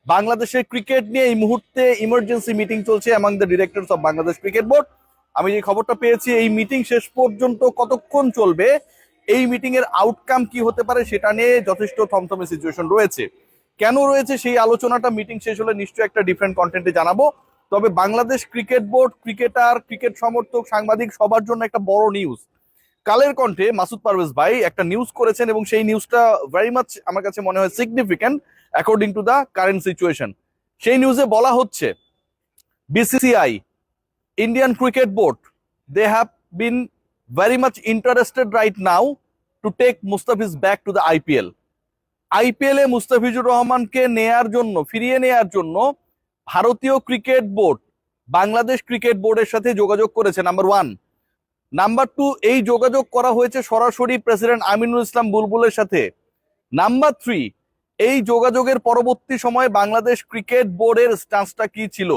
বাংলাদেশের ক্রিকেট নিয়ে এই মুহূর্তে ইমার্জেন্সি মিটিং চলছে among the directors of Bangladesh cricket board. আমি যে খবরটা পেয়েছি, এই মিটিং শেষ পর্যন্ত কতক্ষণ চলবে, এই মিটিং এর আউটকাম কি হতে পারে সেটা নিয়ে যথেষ্ট থমথমে সিচুয়েশন রয়েছে। কেন রয়েছে সেই আলোচনাটা মিটিং শেষ হলে নিশ্চয়ই একটা ডিফারেন্ট কন্টেন্টে জানাবো। তবে Bangladesh cricket board, cricketer, cricket সমর্থক, সাংবাদিক সবার জন্য একটা বড় নিউজ। কালের কণ্ঠে মাসুদ পারভেজ ভাই একটা নিউজ করেছেন এবং সেই নিউজটা ভেরি মাচ আমার কাছে মনে হয় significant according to the current situation. সেই নিউজে বলা হচ্ছে BCCI, Indian cricket board, they have been very much interested right now to take Mustafiz back to the IPL. IPL এ মুস্তাফিজুর রহমানকে নেয়ার জন্য, ফিরিয়ে নেয়ার জন্য ভারতীয় ক্রিকেট বোর্ড বাংলাদেশ ক্রিকেট বোর্ডের সাথে যোগাযোগ করেছে, নাম্বার ওয়ান। নাম্বার টু, এই যোগাযোগ করা হয়েছে সরাসরি প্রেসিডেন্ট আমিনুল ইসলাম বুলবুলের সাথে। নাম্বার থ্রি, এই যোগাযোগের পরবর্তী সময়ে বাংলাদেশ ক্রিকেট বোর্ডের স্ট্যান্সটা কি ছিল,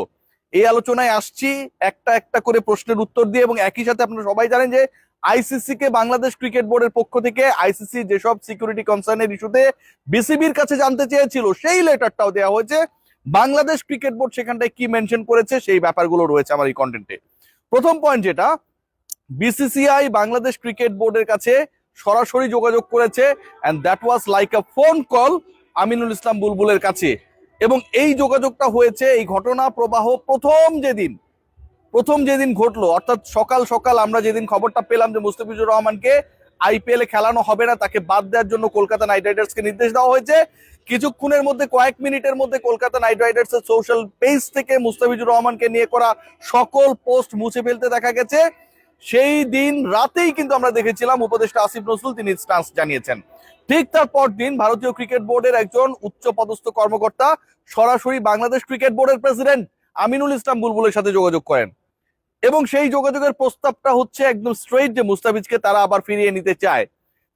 এই আলোচনায় আসছি একটা একটা করে প্রশ্নের উত্তর দিয়ে। এবং একই সাথে আপনারা সবাই জানেন যে আইসিসি কে বাংলাদেশ ক্রিকেট বোর্ডের পক্ষ থেকে আইসিসি যেসব সিকিউরিটি কনসার্নের ইস্যুতে বিসিবির কাছে জানতে চেয়েছিল সেই লেটারটাও দেওয়া হয়েছে। বাংলাদেশ ক্রিকেট বোর্ড সেখানটায় কি মেনশন করেছে সেই ব্যাপারগুলো রয়েছে আমার এই কন্টেন্টে। প্রথম পয়েন্ট যেটা, বিসিসিআই বাংলাদেশ ক্রিকেট বোর্ডের কাছে সরাসরি যোগাযোগ করেছে and that was like a phone call Aminul Islam বুলবুলের কাছে। এবং এই যোগাযোগটা হয়েছে, এই ঘটনা প্রবাহ প্রথম যেদিন ঘটলো, অর্থাৎ সকাল সকাল আমরা যেদিন খবরটা পেলাম যে মুস্তাফিজুর রহমানকে আইপিএল এ খেলানো হবে না, তাকে বাদ দেওয়ার জন্য কলকাতা নাইট রাইডার্সকে নির্দেশ দেওয়া হয়েছে, কিছুক্ষণের মধ্যে, কয়েক মিনিটের মধ্যে কলকাতা নাইট রাইডার্স এর সোশ্যাল পেজ থেকে মুস্তাফিজুর রহমানকে নিয়ে করা সকল পোস্ট মুছে ফেলতে দেখা গেছে। সেই দিন রাতেই কিন্তু আমরা দেখেছিলাম উপদেষ্টা আসিফ নজরুল তিনি স্ট্যান্স জানিয়েছেন। ঠিক তার পর দিন ভারতীয় ক্রিকেট বোর্ডের একজন উচ্চ পদস্থ কর্মকর্তা সরাসরি বাংলাদেশ ক্রিকেট বোর্ডের প্রেসিডেন্ট আমিনুল ইসলাম বুলবুলের সাথে যোগাযোগ করেন এবং সেই যোগাযোগের প্রস্তাবটা হচ্ছে একদম স্ট্রেইট যে মুস্তাফিজকে তারা আবার ফিরিয়ে নিতে চায়।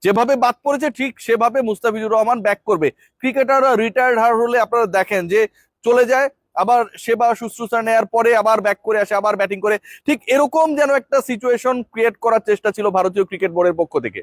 যেভাবে বাদ পড়েছে ঠিক সেভাবে মুস্তাফিজুর রহমান ব্যাক করবে। ক্রিকেটাররা রিটায়ার্ড হলে আপনারা দেখেন যে চলে যায়, আবার সেবা শুশ্রূষা নেওয়ার পরে আবার ব্যাক করে আসে, আবার ব্যাটিং করে। ঠিক এরকম যেন একটা সিচুয়েশন ক্রিয়েট করার চেষ্টা ছিল ভারতীয় ক্রিকেট বোর্ডের পক্ষ থেকে।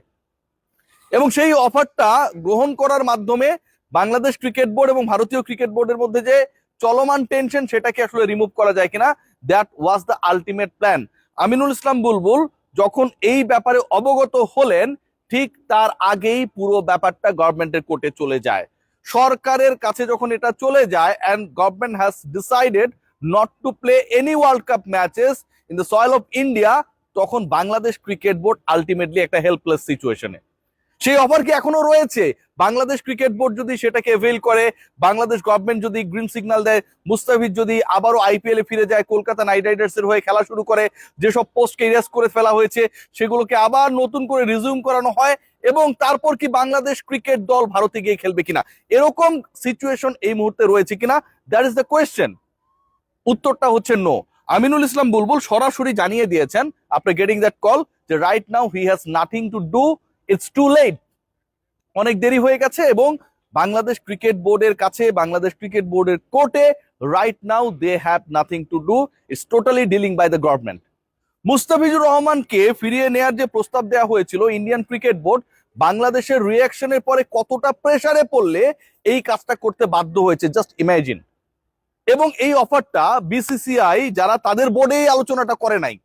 এবং সেই অফারটা গ্রহণ করার মাধ্যমে বাংলাদেশ ক্রিকেট বোর্ড এবং ভারতীয় ক্রিকেট বোর্ডের মধ্যে যে চলমান টেনশন সেটাকে আসলে রিমুভ করা যায় কিনা, that was the ultimate plan. Aminul Islam Bulbul যখন এই ব্যাপারে অবগত হলেন, ঠিক তার আগেই পুরো ব্যাপারটা গভর্নমেন্টের কোর্টে চলে যায়। সরকারের কাছে যখন এটা চলে যায় and government has decided not to play any World Cup matches in the soil of India, তখন বাংলাদেশ ক্রিকেট বোর্ড আলটিমেটলি একটা হেল্পলেস সিচুয়েশনে। সেই অফার কি এখনো রয়েছে? বাংলাদেশ ক্রিকেট বোর্ড যদি সেটাকে এভেল করে, বাংলাদেশ গভর্নমেন্ট যদি গ্রিন সিগন্যাল দেয়, মুস্তাফিজ যদি আবারও আইপিএল এ ফিরে যায়, কলকাতা নাইট রাইডার্স এর হয়ে খেলা শুরু করে, যেসব পোস্টকে ইরেজ করে ফেলা হয়েছে সেগুলোকে আবার নতুন করে রিজিউম করানো হয়, এবং তারপর কি বাংলাদেশ ক্রিকেট দল ভারতে গিয়ে খেলবে কিনা, এরকম সিচুয়েশন এই মুহূর্তে রয়েছে কিনা, দ্যাট ইজ দ্য কোয়েশ্চেন। উত্তরটা হচ্ছে নো। আমিনুল ইসলাম বুলবুল সরাসরি জানিয়ে দিয়েছেন আপনি গেটিং দ্যাট কল যে right now he has nothing to do, it's too late, অনেক দেরি হয়ে গেছে। এবং বাংলাদেশ ক্রিকেট বোর্ডের কাছে, বাংলাদেশ ক্রিকেট বোর্ডের কোর্টে right now they have nothing to do, it's totally dealing by the government. Mustafizur রহমানকে ফিরিয়ে নেয়ার যে প্রস্তাব দেওয়া হয়েছিল, ইন্ডিয়ান ক্রিকেট বোর্ড বাংলাদেশের রিয়াকশনের পরে কতটা প্রেসারে পড়লে এই কাজটা করতে বাধ্য হয়েছে, জাস্ট ইমাজিন। এবং এই অফারটা বিসিসিআই, যারা তাদের বোর্ডে এই আলোচনাটা করে নাই,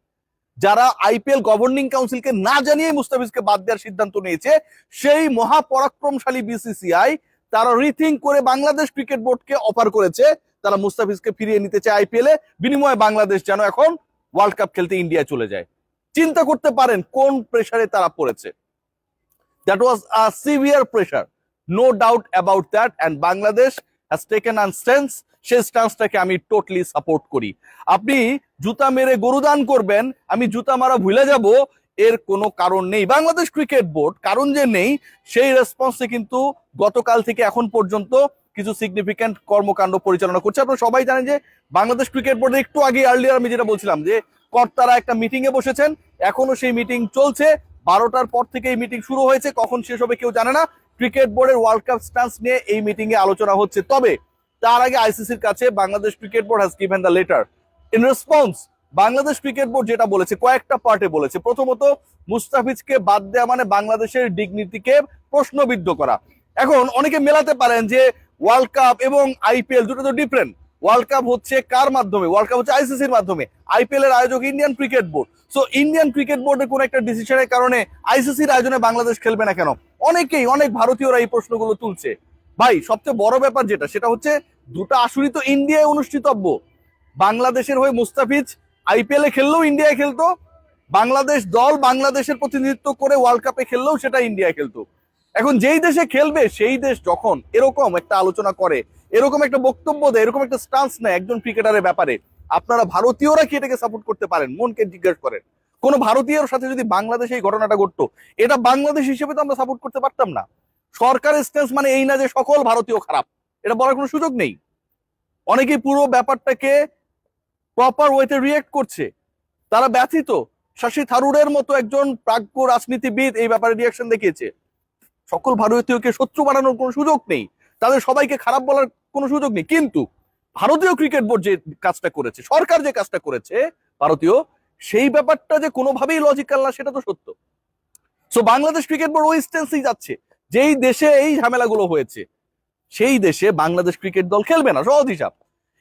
যারা আইপিএল গভর্নিং কাউন্সিলকে না জানিয়ে মুস্তাফিজকে বাদ দেওয়ার সিদ্ধান্ত নিয়েছে, সেই মহাপরাক্রমশালী বিসিসিআই তারা রিথিঙ্ক করে বাংলাদেশ ক্রিকেট বোর্ডকে অফার করেছে তারা মুস্তাফিজকে ফিরিয়ে নিতে চায় আইপিএল এ, বিনিময়ে বাংলাদেশ যেন এখন ওয়ার্ল্ড কাপ খেলতে ইন্ডিয়া চলে যায়। চিন্তা করতে পারেন কোন প্রেসারে তারা পড়েছে। That was a severe pressure, no doubt about that, and Bangladesh has taken an stance. সেই স্ট্যান্সটাকে আমি টোটালি সাপোর্ট করি। আপনি জুতা মেরে গরুদান করবেন, আমি জুতা মারা ভুলে যাব, এর কোনো কারণ নেই। বাংলাদেশ ক্রিকেট বোর্ড কারণ যে নেই সেই রেসপন্সে কিন্তু গতকাল থেকে এখন পর্যন্ত কিছু সিগনিফিক্যান্ট কর্মকাণ্ড পরিচালনা করছে। আপনারা সবাই জানেন যে বাংলাদেশ ক্রিকেট বোর্ডের একটু আগে আর্লিয়ার আমি যেটা বলছিলাম যে কর্তারা একটা মিটিং এ বসেছেন, এখনো সেই মিটিং চলছে। 12টার পর থেকে এই মিটিং শুরু হয়েছে, কখন শেষ হবে কেউ জানে না। ক্রিকেট বোর্ডের ওয়ার্ল্ড কাপ স্ট্যান্স নিয়ে এই মিটিং এ আলোচনা হচ্ছে। তবে তার আগে আইসিসির কাছে Bangladesh cricket board has given the letter. In response Bangladesh cricket board যেটা বলেছে, কয়েকটা পার্টে বলেছে। প্রথমত, মুস্তাফিজকে বাদ দেওয়া মানে বাংলাদেশের ডিগনিটিকে প্রশ্নবিদ্ধ করা। এখন অনেকে মেলাতে পারেন যে ওয়ার্ল্ড কাপ এবং আইপিএল দুটো তো ডিফারেন্ট। ওয়ার্ল্ড কাপ হচ্ছে কার মাধ্যমে? ওয়ার্ল্ড কাপ হচ্ছে আইসিসির মাধ্যমে। আইপিএল এর আয়োজক Indian cricket board. So Indian cricket বোর্ডের কোন একটা ডিসিশনের কারণে আইসিসির আয়োজনে বাংলাদেশ খেলবে না কেন? অনেক ভারতীয়রা এই প্রশ্নগুলো তুলছে। ভাই সবচেয়ে বড় ব্যাপার যেটা, সেটা হচ্ছে দুটো আসরই তো ইন্ডিয়ায় অনুষ্ঠিতব্য। বাংলাদেশের হয়ে মুস্তাফিজ আইপিএল এ খেললেও ইন্ডিয়ায় খেলতো, বাংলাদেশ দল বাংলাদেশের প্রতিনিধিত্ব করে ওয়ার্ল্ড কাপে খেললেও সেটা ইন্ডিয়ায় খেলতো। এখন যেই দেশে খেলবে সেই দেশ যখন এরকম একটা আলোচনা করে, এরকম একটা বক্তব্য দেয়, এরকম একটা স্টান্স নেয় একজন ক্রিকেটারের ব্যাপারে, আপনারা ভারতীয়রা কি এটাকে সাপোর্ট করতে পারেন? মনকে জিজ্ঞেস করেন। কোন ভারতীয়র সাথে যদি বাংলাদেশে এই ঘটনাটা ঘটতো, এটা বাংলাদেশ হিসেবে তো আমরা সাপোর্ট করতে পারতাম না। সরকারের স্ট্যান্স মানে এই না যে সকল ভারতীয় খারাপ, এটা বলার কোনো সুযোগ নেই। অনেকেই পুরো ব্যাপারটাকে প্রপার ওয়েতে রিয়েক্ট করছে, তারা ব্যথিত। শশী থারুরের মতো একজন প্রাজ্ঞ রাজনীতিবিদ এই ব্যাপারে রিয়াকশন দেখিয়েছে। সকল ভারতীয়কে শত্রু বানানোর কোনো সুযোগ নেই, তাদের সবাইকে খারাপ বলার কোনো সুযোগ নেই। কিন্তু ভারতীয় ক্রিকেট বোর্ড যে কাজটা করেছে, সরকার যে কাজটা করেছে ভারতীয়, সেই ব্যাপারটা যে কোনোভাবেই লজিক্যাল না সেটা তো সত্য। সো বাংলাদেশ ক্রিকেট বোর্ড ওই স্টেন্সেই যাচ্ছে, যেই দেশে এই ঝামেলাগুলো হয়েছে সেই দেশে বাংলাদেশ ক্রিকেট দল খেলবে না, সহজ হিসাব।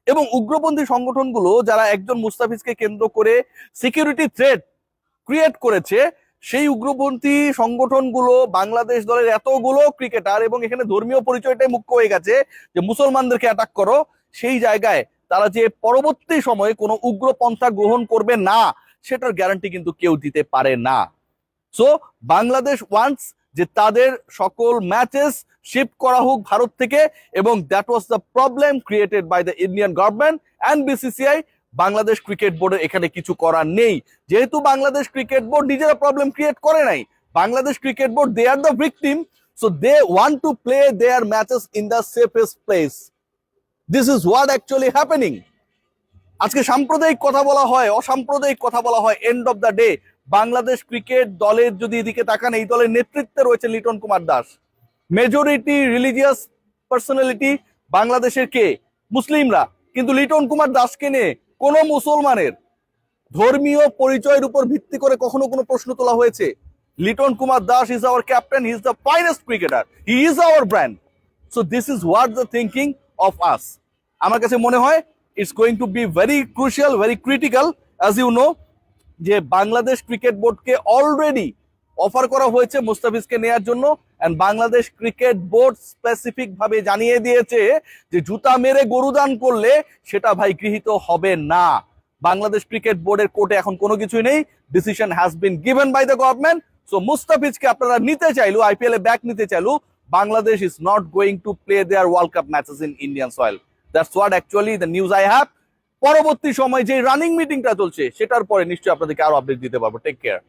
এবং উগ্রপন্থী সংগঠনগুলো যারা একজন মুস্তাফিজকে কেন্দ্র করে সিকিউরিটি থ্রেট ক্রিয়েট করেছে, সেই উগ্রপন্থী সংগঠনগুলো বাংলাদেশ দলের এতগুলো ক্রিকেটার, এবং এখানে ধর্মীয় পরিচয়টাই মুখ্য হয়ে গেছে যে মুসলমানদেরকে অ্যাটাক করো, সেই জায়গায় তারা যে পরবর্তী সময়ে কোনো উগ্রপন্থা গ্রহণ করবে না সেটার গ্যারান্টি কিন্তু কেউ দিতে পারে না। সো বাংলাদেশ ওয়ান্টস যে তাদের সকল ম্যাচেস শিফট করা হোক ভারত থেকে, এবং that was the problem created by the Indian government and BCCI. Bangladesh cricket বোর্ডের এখানে কিছু করার নেই, যেহেতু বাংলাদেশ ক্রিকেট বোর্ড নিজেরা প্রবলেম ক্রিয়েট করে নাই। Bangladesh cricket board, they are the victim, so they want to play their matches in the safest place. This is what actually happening. আজকে সাম্প্রদায়িক কথা বলা হয়, অসাম্প্রদায়িক কথা বলা হয়, end of the day Bangladesh cricket দলের যদি এদিকে তাকান, এই দলের নেতৃত্বে রয়েছে Liton Kumar Das. Majority religious personality বাংলাদেশের কে? মুসলিমরা। কিন্তু লিটন কুমার দাসকে নিয়ে কোন মুসলমানের ধর্মীয় পরিচয়ের উপর ভিত্তি করে কখনো কোনো প্রশ্ন তোলা হয়েছে? Liton Kumar Das is our captain, he is the finest cricketer, he is our brand. So this is what the thinking of us. আমার কাছে মনে হয় it's going to be very crucial, very critical, as you know, যে Bangladesh cricket বোর্ডকে already offer করা হয়েছে মুস্তাফিজকে নেয়ার জন্য, and Bangladesh cricket board specific ভাবে জানিয়ে দিয়েছে যে জুতা মেরে গরুদান করলে সেটা ভাই গৃহীত হবে না। বাংলাদেশ ক্রিকেট বোর্ডের কোর্টে এখন কোনো কিছুই নেই, decision has been given by the government. So মুস্তাফিজকে আপনারা নিতে চাইলো, আইপিএল এ ব্যাক নিতে চাইলো, Bangladesh is not going to play their World Cup matches in Indian soil. That's what actually the news I have. পরবর্তী সময় যে রানিং মিটিংটা চলছে সেটার পরে নিশ্চয়ই আপনাদেরকে আরো আপডেট দিতে পারবো। Take care.